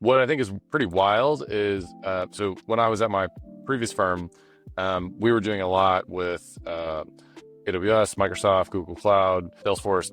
what I think is pretty wild is, so when I was at my previous firm, we were doing a lot with AWS, Microsoft, Google Cloud, Salesforce.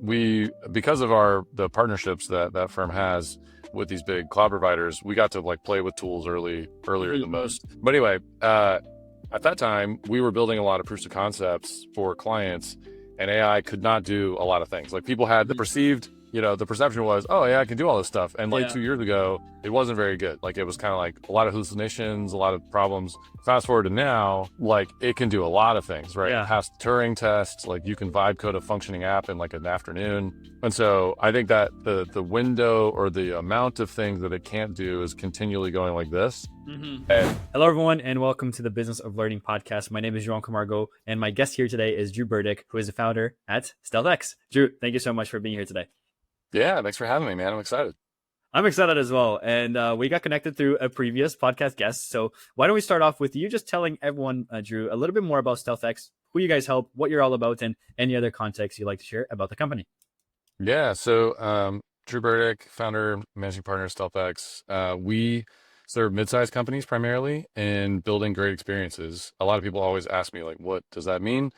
Because of the partnerships that firm has with these big cloud providers, we got to like play with tools earlier than Mhm. most. But anyway, at that time, we were building a lot of proofs of concepts for clients, and AI could not do a lot of things. Like people had Mhm. the perception was, oh, AI can do all this stuff. And like Yeah. 2 years ago, it wasn't very good. Like it was kind of like a lot of hallucinations, a lot of problems. Fast forward to now, like it can do a lot of things, right? It Yeah. passed Turing tests, like you can vibe code a functioning app in like an afternoon. And so I think that the window or the amount of things that it can't do is continually going like this. Mhm. And Hello, everyone, and welcome to the Business of Learning podcast. My name is Joao Camargo, and my guest here today is Drew Burdick, who is the founder at StealthX. Drew, thank you so much for being here today. yeah, thanks for having me, man. I'm excited. I'm excited as well, and we got connected through a previous podcast guest. So why don't we start off with you just telling everyone, Drew, a little bit more about StealthX, who you guys help, what you're all about, and any other context you'd like to share about the company. Yeah, so Drew Burdick, founder, managing partner of StealthX. We serve mid-sized companies primarily in building great experiences. A lot of people always ask me, like, what does that mean?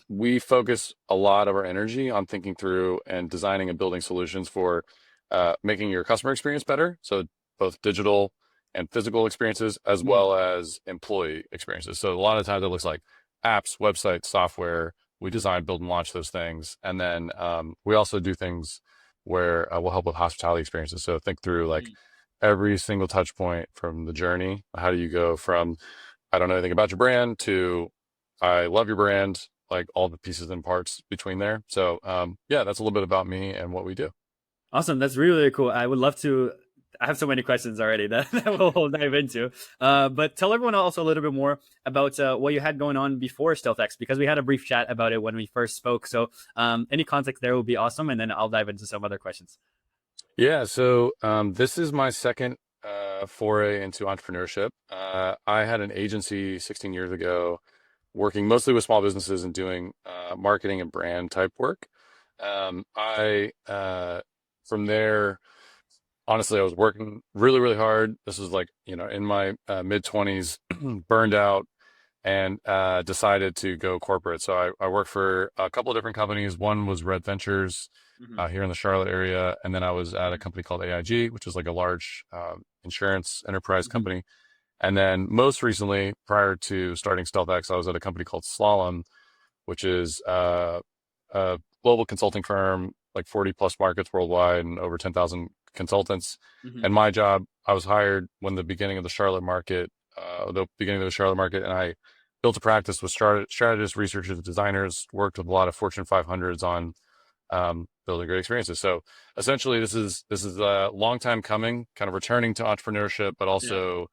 We focus a lot of our energy on thinking through and designing and building solutions for making your customer experience better. So both digital and physical experiences, as Mhm. well as employee experiences. So a lot of times it looks like apps, websites, software. We design, build, and launch those things. And then we also do things where we'll help with hospitality experiences. So think through like every single touch point from the journey. How do you go from, I don't know anything about your brand to I love your brand, like all the pieces and parts between there. So yeah, that's a little bit about me and what we do. Awesome. That's really, really cool. I would love to. I have so many questions already that we'll dive into. But tell everyone also a little bit more about what you had going on before StealthX, because we had a brief chat about it when we first spoke. So any context there would be awesome. And then I'll dive into some other questions. Yeah, so this is my second foray into entrepreneurship. I had an agency 16 years ago working mostly with small businesses and doing marketing and brand type work. I From there, honestly, I was working really, really hard. This was like, in my mid 20s, burned out and decided to go corporate. So I worked for a couple of different companies. One was Red Ventures Hmm. here in the Charlotte area. And then I was at a company called AIG, which is like a large insurance enterprise Hmm. company. And then most recently, prior to starting StealthX, I was at a company called Slalom, which is a global consulting firm, like 40 plus markets worldwide and over 10,000 consultants. Hmm. And my job, I was hired when the beginning of the Charlotte market, and I built a practice with strategists, researchers, designers, worked with a lot of Fortune 500s on building great experiences. So essentially, this is a long time coming, kind of returning to entrepreneurship, but Yeah. also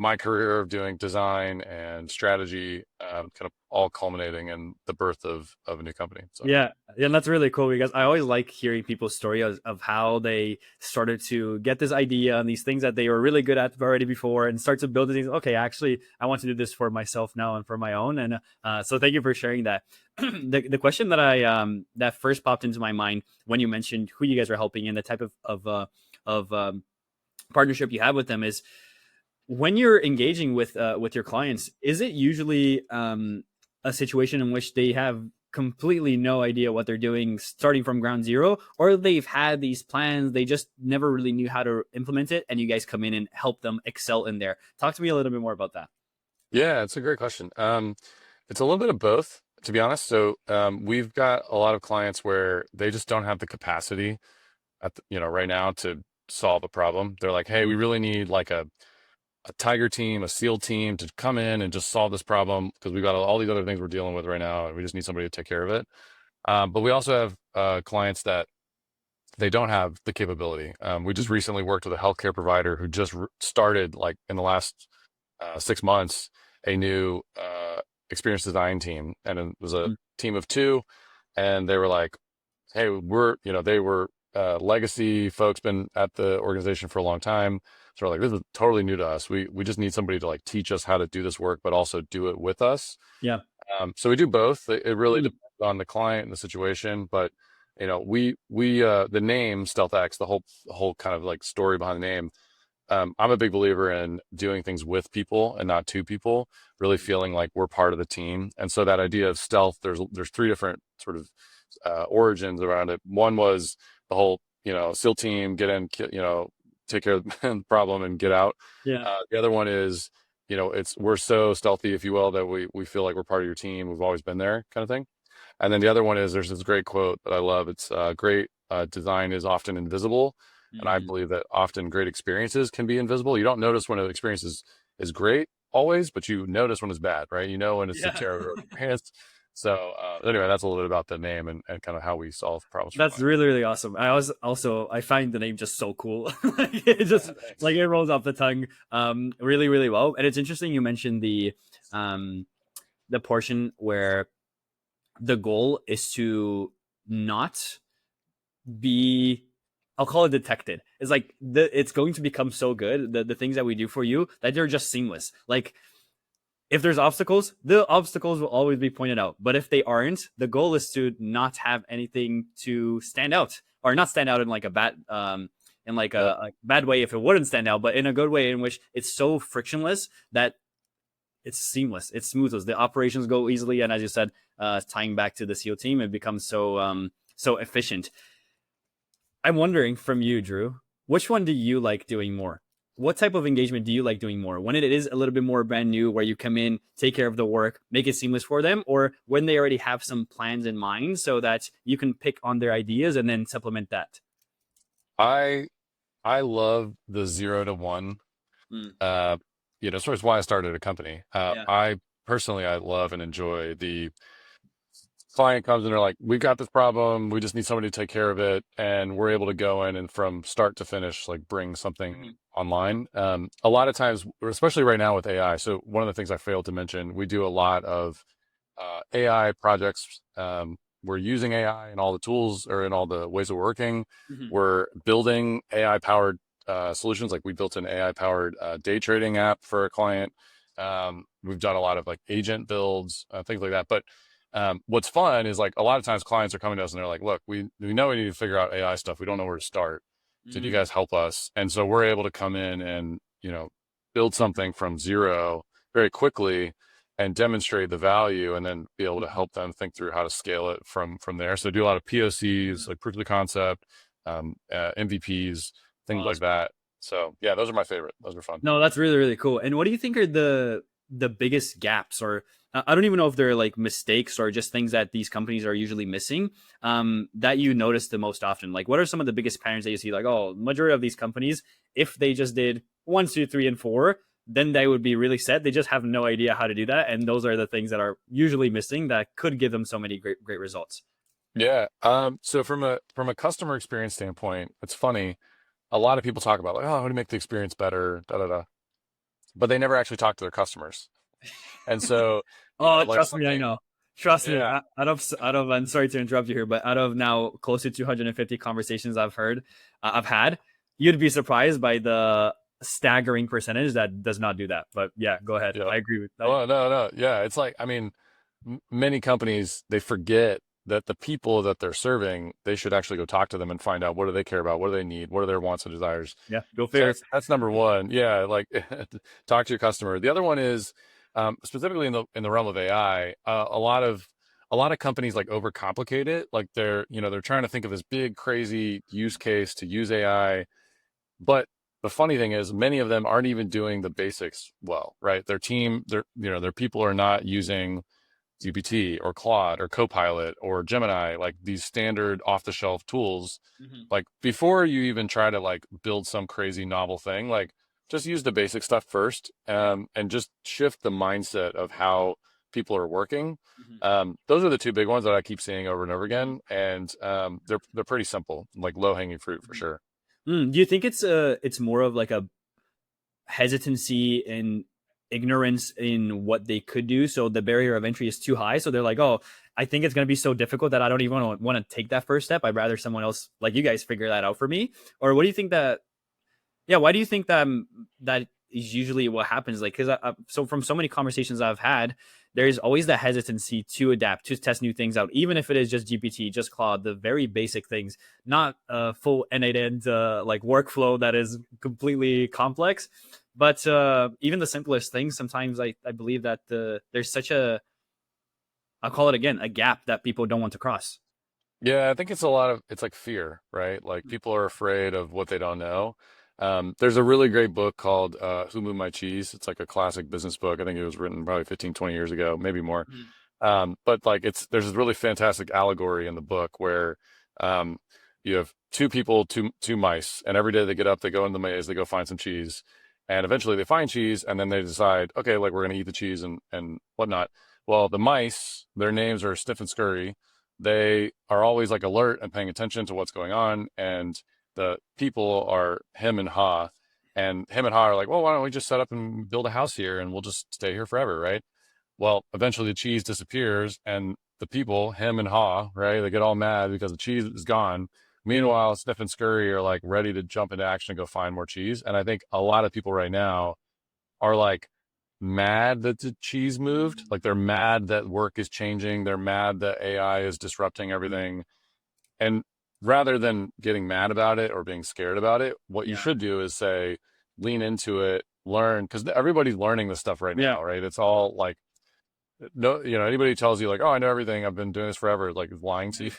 my career of doing design and strategy, kind of all culminating in the birth of a new company. So Yeah, and that's really cool because I always like hearing people's story of how they started to get this idea and these things that they were really good at already before and start to build things. Okay, actually, I want to do this for myself now and for my own. And so thank you for sharing that. The question that I that first popped into my mind when you mentioned who you guys are helping and the type of partnership you have with them is when you're engaging with your clients, is it usually a situation in which they have completely no idea what they're doing starting from ground zero, or they've had these plans, they just never really knew how to implement it, and you guys come in and help them excel in there? Talk to me a little bit more about that. yeah, it's a great question. It's a little bit of both, to be honest. So we've got a lot of clients where they just don't have the capacity right now to solve a problem. They're like, hey, we Mhm. really need like a tiger team, a SEAL team to come in and just solve this problem because we've got all these other things we're dealing with right now, and we just need somebody to take care of it. But we also have clients that they don't have the capability. We just Mhm. recently worked with a healthcare provider who just started, like in the last 6 months, a new experience design team, and it was a Mhm. team of two, and they were like, hey, they were legacy folks, been at the organization for a long time. So we're like, this is totally new to us. We just need somebody to like teach us how to do this work, but also do it with us. Yeah. So we do both. It really Mhm. depends on the client and the situation, but we the name StealthX, the whole kind of like story behind the name. I'm a big believer in doing things with people and not to people, really feeling like we're part of the team. And so that idea of stealth, there's three different sort of origins around it. One was the whole, SEAL team, get in, take care of the problem and get out. Yeah. The other one is, we're so stealthy, if you will, that we feel like we're part of your team. We've always been there, kind of thing. And then the other one is, there's this great quote that I love. It's great design is often invisible. And I Mm. believe that often great experiences can be invisible. You don't notice when an experience is great always, but you notice when it's bad, right? You know when it's a Yeah. terror experience. So anyway, that's a little bit about the name and kind of how we solve problems for That's clients. really, really awesome. I also I find the name just so cool. Like it just Yeah, thanks. like it rolls off the tongue really, really well. And it's interesting you mentioned um the portion where the goal is to not be, I'll call it detected. It's like it's going to become so good, the things that we do for you, that they're just seamless. Like if there's obstacles, the obstacles will always be pointed out. But if they aren't, the goal is to not have anything to stand out, or not stand out in like a bad in like Yep. a bad way if it wouldn't stand out, but in a good way in which it's so frictionless that it's seamless, it's smooth. The operations go easily, and as you said, tying back to the SEAL team, it becomes so efficient. I'm wondering from you, Drew, which one do you like doing more? What type of engagement do you like doing more? When it is a little bit more brand new, where you come in, take care of the work, make it seamless for them, or when they already have some plans in mind so that you can pick on their ideas and then supplement that? I I love the 0 to 1. Mm, Uh, sort of why I started a company. yeah. I love and enjoy the client comes and they're like, we've got this problem. We just need somebody to take care of it. And we're able to go in and from start to finish, like bring something Mhm, online. A lot of times, especially right now with AI. So one of the things I failed to mention, we do a lot of AI projects. We're using AI in all the tools or in all the ways of working. mhm, We're building AI powered solutions. Like we built an AI powered day trading app for a client. We've done a lot of like agent builds, things like that. But what's fun is like a lot of times clients are coming to us and they're like, look, we know we need to figure out AI stuff. We don't know where to start. So you mhm, guys help us. And so we're able to come in and, build something from zero very quickly and demonstrate the value and then be able to mhm, help them think through how to scale it from there. So do a lot of POCs, mhm. like proof of the concept, MVPs, things like Awesome. that. So yeah, those are my favorite. Those are fun. No, that's really, really cool. And what do you think are the biggest gaps, or I don't even know if they're like mistakes or just things that these companies are usually missing, that you notice the most often? Like, what are some of the biggest patterns that you see? Like, oh, majority of these companies, if they just did one, two, three, and four, then they would be really set. They just have no idea how to do that, and those are the things that are usually missing that could give them so many great results. Yeah. So from a customer experience standpoint, it's funny. A lot of people talk about like, oh, how to make the experience better, da da da, but they never actually talk to their customers. And so, Oh, like trust one me, I thing, know. Trust me. yeah, Out of, I'm sorry to interrupt you here, but out of now close to 250 conversations I've had, you'd be surprised by the staggering percentage that does not do that. But yeah, go ahead. yeah. I agree with that. Well, no, no, yeah. It's like, I mean, many companies they forget that the people that they're serving, they should actually go talk to them and find out what do they care about, what do they need, what are their wants and desires. Yeah, go So figure. that's number one. Yeah, like talk to your customer. The other one is specifically in the realm of AI. A lot of companies like overcomplicate it. Like they're trying to think of this big crazy use case to use AI, but the funny thing is many of them aren't even doing the basics well, right? Their people are not using GPT or Claude or Copilot or Gemini, like these standard off the shelf tools. Mhm. Like before you even try to like build some crazy novel thing, like just use the basic stuff first, Yeah. and just shift the mindset of how people are working. Mhm. Those are the two big ones that I keep seeing over and over Mhm. again, and they're pretty simple, like low hanging fruit for Mhm. sure. Do you think it's more of like a hesitancy and ignorance in what they could do, so the barrier of entry is too high, so they're like, oh, I think it's going to be so difficult that I don't even want to take that first step. I'd rather someone else like you guys figure that out for me? Or what do you think that, yeah, why do you think that is usually what happens. Like, because so from so many conversations I've had, there's always the hesitancy to adapt, to test new things out, even if it is just GPT, just Claude, the very basic things, not a full end-to-end like workflow that is completely complex. But even the simplest things, sometimes I believe that there's such a, I'll call it again, a gap that people don't want to cross. Yeah, I think it's a lot of it's like fear, right? Like people are afraid of what they don't know. There's a really great book called Who Moved My Cheese. It's like a classic business book. I think it was written probably 15, 20 years ago, maybe more. Mhm. But like there's this really fantastic allegory in the book where um, you have two people, two mice, and every day they get up, they go in the maze, they go find some cheese, and eventually they find cheese, and then they decide, okay, like we're gonna eat the cheese and whatnot. Well, the mice, their names are Sniff and Scurry. They are always like alert and paying attention to what's going on, and the people are him and ha. And him and ha are like, well, why don't we just set up and build a house here and we'll just stay here forever, right? Well, eventually the cheese disappears and the people, him and Ha, right? They get all mad because the cheese is gone. Mm. Meanwhile, Steph and Scurry are like ready to jump into action and go find more cheese. And I think a lot of people right now are like mad that the cheese moved. Like they're mad that work is changing. They're mad that AI is disrupting everything. And rather than getting mad about it or being scared about it, what you Yeah. should do is say, lean into it, learn, because everybody's learning this stuff right Yeah. now, right? It's all like, no, anybody who tells you like, oh, I know everything, I've been doing this forever, like lying to you.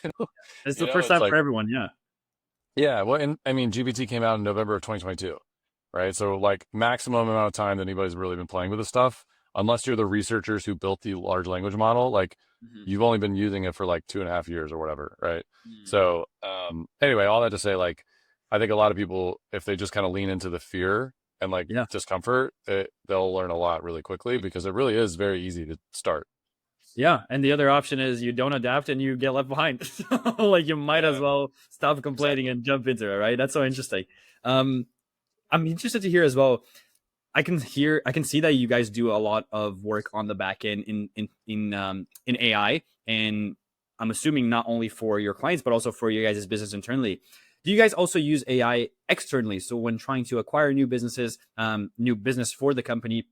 It's the first It's time for like, everyone. Yeah. yeah, well, and I mean, GPT came out in November of 2022, right? So like maximum amount of time that anybody's really been playing with this stuff, unless you're the researchers who built the large language model, like Mhm. you've only been using it for like 2.5 years or whatever, right? Mm. So anyway, all that to say, like, I think a lot of people, if they just kind of lean into the fear and like Yeah. discomfort, they'll learn a lot really quickly because it really is very easy to start. Yeah, and the other option is you don't adapt and you get left behind. So, like you might as Yeah, well stop complaining exactly. and jump into it, right? That's so interesting. Um, I'm interested to hear as well. I can see that you guys do a lot of work on the back end in AI, and I'm assuming not only for your clients but also for you guys' business internally. Do you guys also use AI externally? So when trying to acquire new businesses, new business for the company,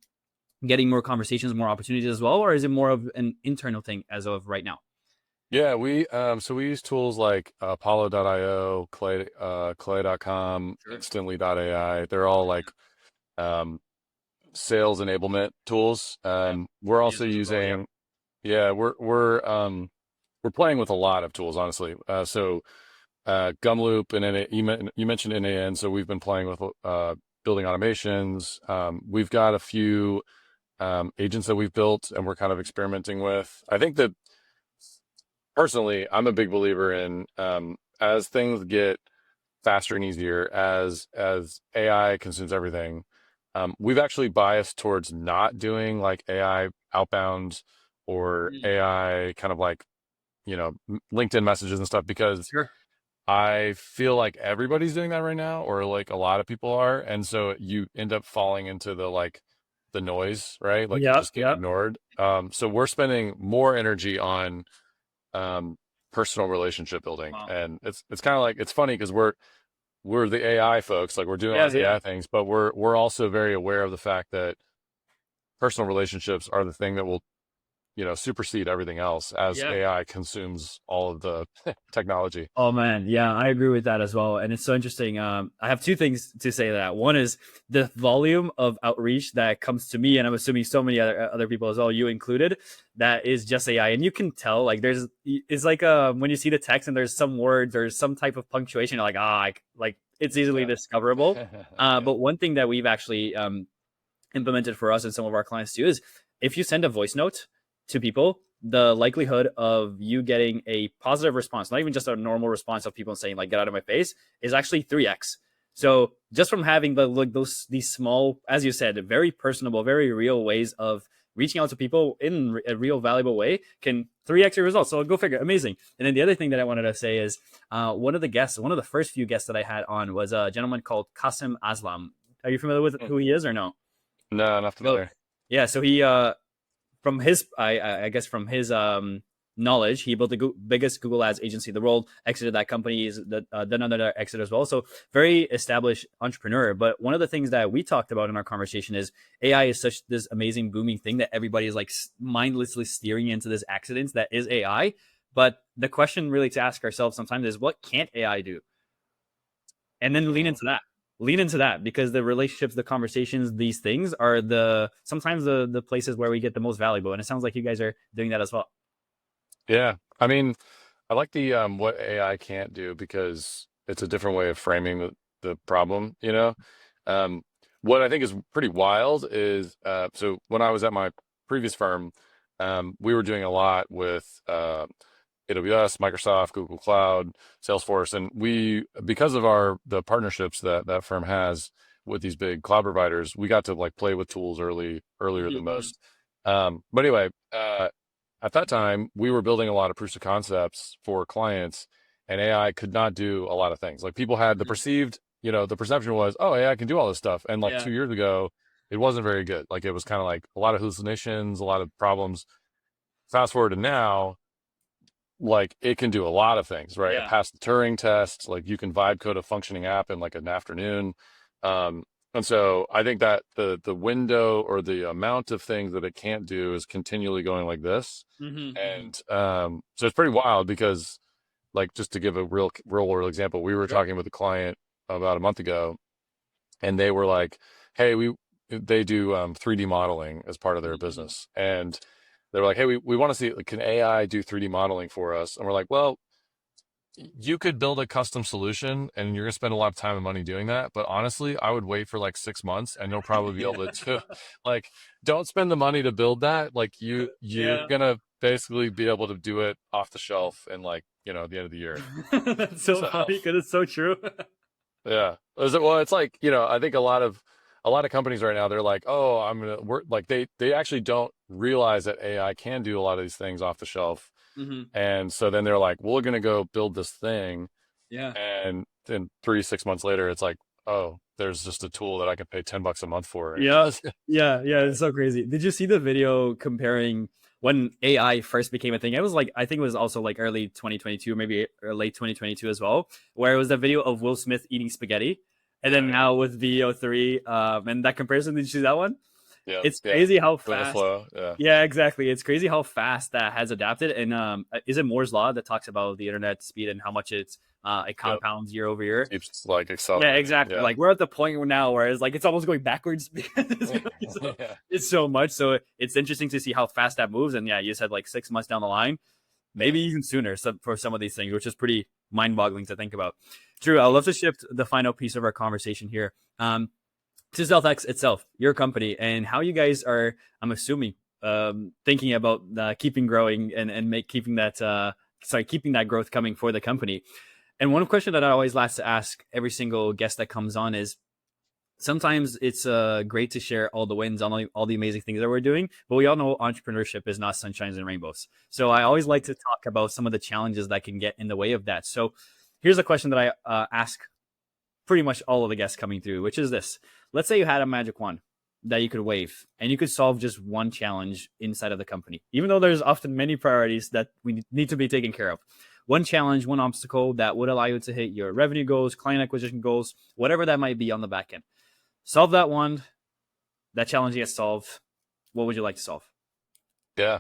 getting more conversations, more opportunities as well, or is it more of an internal thing as of right now? Yeah, we use tools like Apollo.io, Clay.com, Sure. Instantly.ai. They're all like um, sales enablement tools. We're We use also those as well. Yeah. using, yeah, we're playing with a lot of tools, honestly. So Gumloop and you mentioned NAN, so we've been playing with building automations. We've got a few agents that we've built and we're kind of experimenting with. I think that personally, I'm a big believer in as things get faster and easier, as AI consumes everything. We've actually biased towards not doing like AI outbound or Mm. AI kind of like LinkedIn messages and stuff because Sure. I feel like everybody's doing that right now, or like a lot of people are, and so you end up falling into the like the noise, right? Like you Yeah. just get Yeah. ignored. So we're spending more energy on um, personal relationship building, Wow. and it's kind of like it's funny because we're the AI folks, like we're doing all Yeah. these Yeah. AI things, but we're also very aware of the fact that personal relationships are the thing that will supersede everything else as Yeah. AI consumes all of the technology. Oh man, yeah, I agree with that as well. And it's so interesting. I have two things to say to that. One is the volume of outreach that comes to me, and I'm assuming so many other people as well, you included, that is just AI. And you can tell, like, it's like when you see the text and there's some words or some type of punctuation, you're like, like it's easily Yeah. discoverable. Yeah. But one thing that we've actually implemented for us and some of our clients too is if you send a voice note to people, the likelihood of you getting a positive response, not even just a normal response of people saying like "get out of my face," is actually 3x. So just from having these small, as you said, very personable, very real ways of reaching out to people in a real valuable way can 3x your results. So go figure, amazing. And then the other thing that I wanted to say is one of the first few guests that I had on was a gentleman called Qasim Aslam. Are you familiar with Hmm. who he is or no? No, not So familiar. yeah, so he from his I guess from his knowledge. He built the biggest Google Ads agency in the world, exited that company, is done another exit as well. So very established entrepreneur. But one of the things that we talked about in our conversation is AI is such this amazing booming thing that everybody is like mindlessly steering into this accident that is AI. But the question really to ask ourselves sometimes is, what can't AI do? And then lean into that, because the relationships, the conversations, these things are the sometimes the places where we get the most valuable. And it sounds like you guys are doing that as well. Yeah. I mean, I like the what AI can't do because it's a different way of framing the problem, you know? What I think is pretty wild is so when I was at my previous firm, we were doing a lot with AWS, Microsoft, Google Cloud, Salesforce, and we, because of the partnerships that that firm has with these big cloud providers, we got to like play with tools earlier than Mm-hmm. most. But anyway, at that time, we were building a lot of proofs of concepts for clients, and AI could not do a lot of things. Like people had the perceived, the perception was, oh, AI can do all this stuff. And like Yeah. 2 years ago, it wasn't very good. Like it was kind of like a lot of hallucinations, a lot of problems. Fast forward to now, like it can do a lot of things, right? It Yeah. passed the Turing test. Like you can vibe code a functioning app in like an afternoon. Um, and so I think that the window or the amount of things that it can't do is continually going like this. Mm-hmm. Mm-hmm. And so it's pretty wild because, like, just to give a real world example, we were Sure. talking with a client about a month ago, and they were like, "Hey, they do 3D modeling as part of their Mm-hmm. business," and they were like, "Hey, we want to see, like, can AI do 3D modeling for us?" And we're like, "Well, you could build a custom solution, and you're gonna spend a lot of time and money doing that. But honestly, I would wait for like 6 months, and you'll probably be able to do, like, don't spend the money to build that. Like, you're Yeah. gonna basically be able to do it off the shelf in like at the end of the year." That's so So funny because it's so true. yeah. Well, it's like, I think a lot of companies right now, they're like, "Oh, I'm gonna work," like they actually don't realize that AI can do a lot of these things off the shelf. Mm-hmm. And so then they're like, "We're gonna go build this thing." Yeah. And then 3 6 months later, it's like, "Oh, there's just a tool that I can pay $10 a month for, and it Yeah. does." Yeah. Yeah. It's so crazy. Did you see the video comparing when AI first became a thing? It was like, I think it was also like early 2022, maybe or late 2022 as well, where it was the video of Will Smith eating spaghetti. And then Yeah, now with VO3, and that comparison, did you see that one? yeah, It's yeah, crazy how with the fast. flow, yeah, Yeah, exactly. It's crazy how fast that has adapted. And is it Moore's law that talks about the internet speed and how much it yep, compounds year over year? keeps like Yeah, accelerating, exactly. yeah, Like we're at the point now where it's like it's almost going backwards because yeah, it's so much. So it's interesting to see how fast that moves. And yeah, you said like 6 months down the line, yeah, maybe even sooner, for some of these things, which is pretty mind-boggling to think about. Drew, I'd love to shift the final piece of our conversation here. To StealthX itself, your company, and how you guys are, I'm assuming, thinking about keeping growing and keeping that growth coming for the company. And one question that I always like to ask every single guest that comes on is, sometimes it's great to share all the wins on all the amazing things that we're doing, but we all know entrepreneurship is not sunshines and rainbows. So I always like to talk about some of the challenges that can get in the way of that. So here's a question that I ask pretty much all of the guests coming through, which is this. Let's say you had a magic wand that you could wave and you could solve just one challenge inside of the company, even though there's often many priorities that we need to be taken care of. One challenge, one obstacle that would allow you to hit your revenue goals, client acquisition goals, whatever that might be on the back end. Solve that one, that challenge gets solved. What would you like to solve? yeah.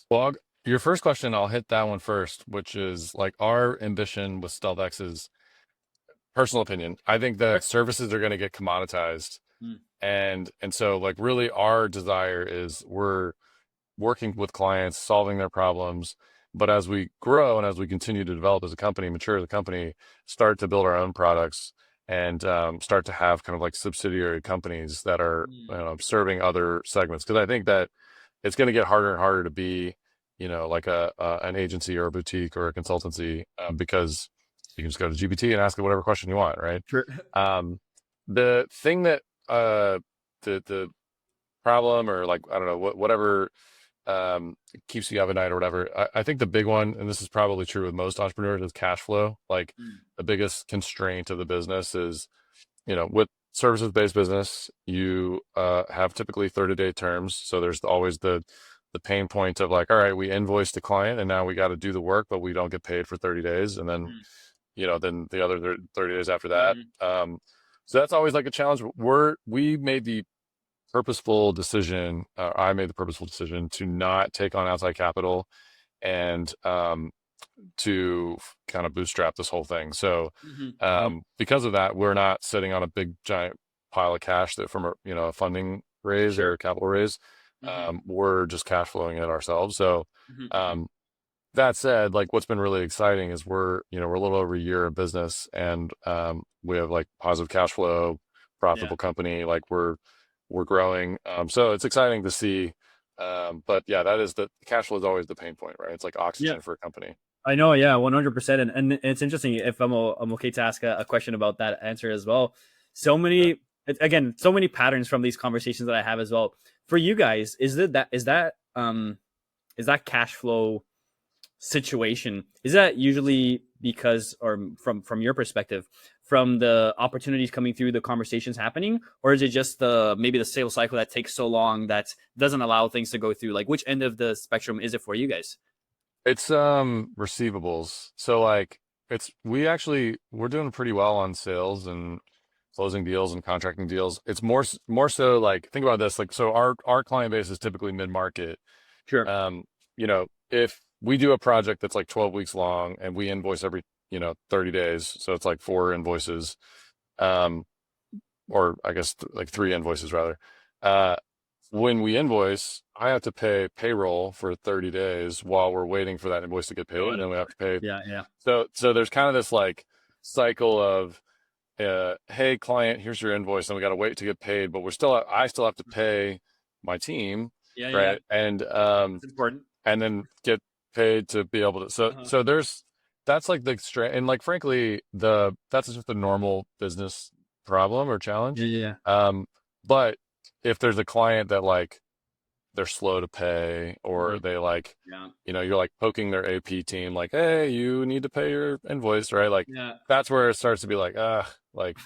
Well, your first question, I'll hit that one first, which is like our ambition with StealthX is personal opinion. I think Sure. that services are going to get commoditized, Mm. and so like really our desire is we're working with clients, solving their problems. But as we grow and as we continue to develop as a company, mature as a company, start to build our own products and start to have kind of like subsidiary companies that are Mm. serving other segments. Because I think that it's going to get harder and harder to be, like an agency or a boutique or a consultancy because you can just go to GPT and ask it whatever question you want, right? Sure. Um, the thing that the problem or like I don't know whatever keeps you up at night or whatever. I think the big one, and this is probably true with most entrepreneurs, is cash flow. Like Mm. the biggest constraint of the business is, with services based business, you have typically 30-day terms. So there's always the the pain point of like, all right, we invoiced the client and now we got to do the work, but we don't get paid for 30 days. And then, Mhm. then the other 30 days after that. Mhm. So that's always like a challenge. We made the purposeful decision, I made the purposeful decision to not take on outside capital and to kind of bootstrap this whole thing. So Mhm. Mhm. because of that, we're not sitting on a big giant pile of cash that from a funding raise or Sure. capital raise. Mhm. We're just cash flowing it ourselves. So Mhm. Mhm. um, that said, like what's been really exciting is we're a little over a year of business and we have like positive cash flow, Yeah. profitable company, like we're growing. So it's exciting to see. But yeah, that is the cash flow is always the pain point, right? It's like Yeah. oxygen for a company. I know, yeah, 100%. And it's interesting if I'm okay to ask a question about that answer as well. So Yeah. many, again, so many patterns from these conversations that I have as well. For you guys, is that cash flow situation, is that usually because, or from your perspective, from the opportunities coming through, the conversations happening, or is it just the maybe the sales cycle that takes so long that doesn't allow things to go through? Like, which end of the spectrum is it for you guys? It's receivables. So like we're doing pretty well on sales and closing deals and contracting deals. It's more so like think about this, like so our client base is typically mid-market. Sure. Um, if we do a project that's like 12 weeks long and we invoice every, 30 days, so it's like four invoices, um, or I guess like three invoices rather. Uh, when we invoice, I have to pay payroll for 30 days while we're waiting for that invoice to get paid, Got and it. then we have to pay. Yeah, yeah. So there's kind of this like cycle of, hey, client, here's your invoice, and we got to wait to get paid, but I still have to pay my team, Yeah, yeah, yeah. right? That's important. And then get paid to be able to. So Uh-huh. that's like the and like frankly that's just a normal business problem or Yeah, challenge. yeah, yeah. But if there's a client that like they're slow to pay or Mhm. they like, Yeah, you're like poking their AP team like, hey, you need to pay your invoice, right? Like yeah. that's where it starts to be like, like,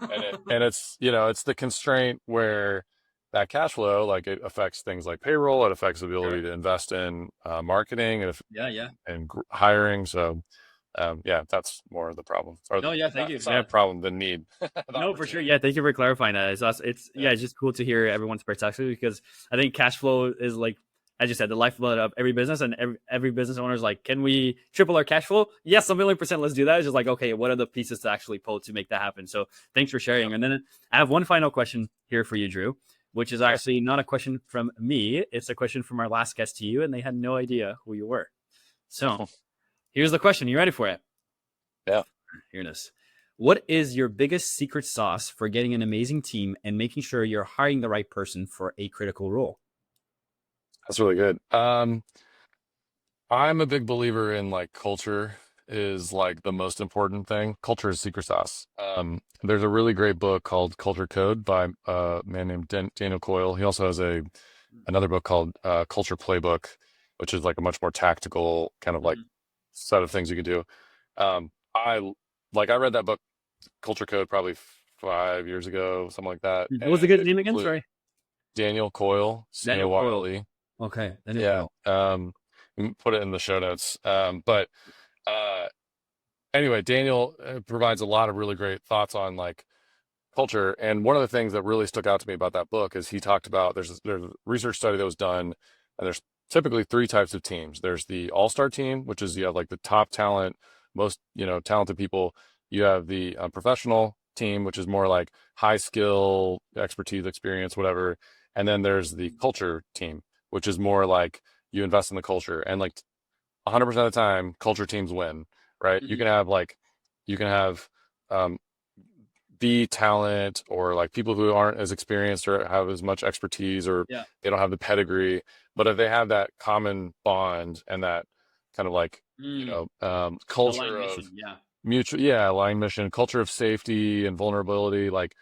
it's the constraint where that cash flow, like it affects things like payroll, it affects the ability Sure. to invest in marketing Yeah, yeah. and hiring. So, yeah, that's more of the problem, or No, yeah, thank not. you. It's not Yeah. a problem, the need, the No, for sure. opportunity. Yeah, thank you for clarifying that. It's Yeah, yeah, it's just cool to hear everyone's perspective because I think cash flow is like, as you said, the lifeblood of every business, and every business owner is like, can we triple our cash flow? Yes, a million percent. Let's do that. It's just like, okay, what are the pieces to actually pull to make that happen? So thanks for yeah, sharing. And then I have one final question here for you, Drew, which is sure. actually not a question from me. It's a question from our last guest to you, and they had no idea who you were. So here's the question. You ready for it? Yeah, Here it is. What is your biggest secret sauce for getting an amazing team and making sure you're hiring the right person for a critical role? that's really good. I'm a big believer in like culture is like the most important thing. Culture is secret sauce. There's a really great book called Culture Code by a man named Daniel Coyle. He also has another book called Culture Playbook, which is like a much more tactical kind of like Mhm. set of things you can do. I I read that book Culture Code probably 5 years ago, something like that, What was the and good it name again? completely Sorry. Daniel Coyle, Daniel Coyle. Coyle. Okay. Daniel Yeah. Coyle. We can put it in the show notes. But uh, anyway, Daniel provides a lot of really great thoughts on like culture. And one of the things that really stuck out to me about that book is he talked about there's a research study that was done, and there's typically three types of teams. There's the all-star team, which is you have like the top talent, most talented people. You have the professional team, which is more like high skill, expertise, experience, whatever. And then there's the culture team, which is more like you invest in the culture. And like 100% of the time, culture teams win, right? Mhm. You can have um, B talent or like people who aren't as experienced or have as much expertise or Yeah. they don't have the pedigree, but if they have that common bond and that kind of like, Mm. culture Aligned of mission. Yeah. mutual, yeah, aligned mission, culture of safety and vulnerability, like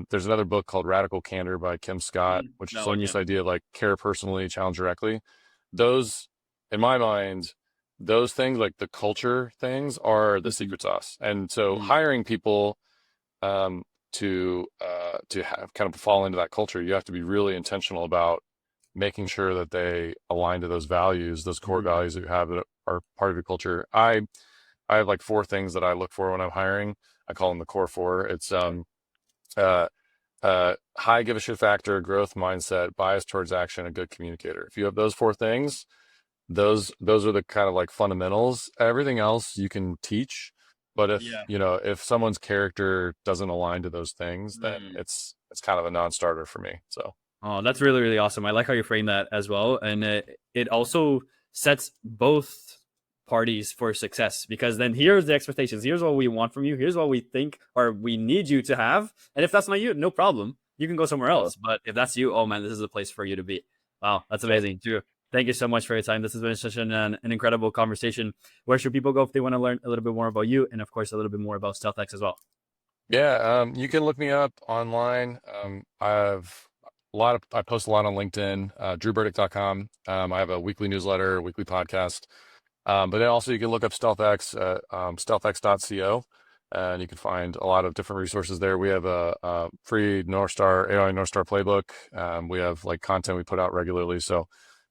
there's another book called Radical Candor by Kim Scott, Mhm. which is That on one. Yeah. this idea of like care personally, challenge directly. Those, in my mind, those things like the culture things are the Mhm. secret sauce. And so Mhm. hiring people to have kind of fall into that culture, you have to be really intentional about making sure that they align to those values, those core Mhm. values that you have that are part of your culture. I have like four things that I look for when I'm hiring. I call them the core four. It's uh, high give a shit factor, growth mindset, bias towards action, a good communicator. If you have those four things, those are the kind of like fundamentals. Everything else you can teach, but if Yeah. if someone's character doesn't align to those things, then Mm. it's kind of a non-starter for me. So Oh, that's really, really awesome. I like how you frame that as well. And it also sets both parties for success, because then here's the expectations. Here's what we want from you. Here's what we think or we need you to have. And if that's not you, no problem. You can go somewhere yeah, else. But if that's you, oh man, this is the place for you to be. Wow, that's yeah. amazing. Drew, thank you so much for your time. This has been such an incredible conversation. Where should people go if they want to learn a little bit more about you and, of course, a little bit more about StealthX as well? Yeah, you can look me up online. I post a lot on LinkedIn, drewburdick.com. I have a weekly newsletter, weekly podcast. But then also you can look up StealthX at stealthx.co, and you can find a lot of different resources there. We have a free North Star AI North Star playbook. We have like content we put out regularly, so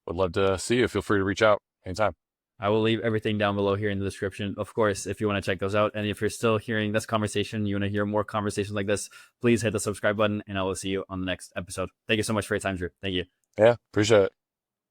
would love to see you. Feel free to reach out anytime. I will leave everything down below here in the description, of course, if you want to check those out. And if you're still hearing this conversation, you want to hear more conversations like this, please hit the subscribe button, and I will see you on the next episode. Thank you so much for your time, Drew. Thank you. Yeah, appreciate it.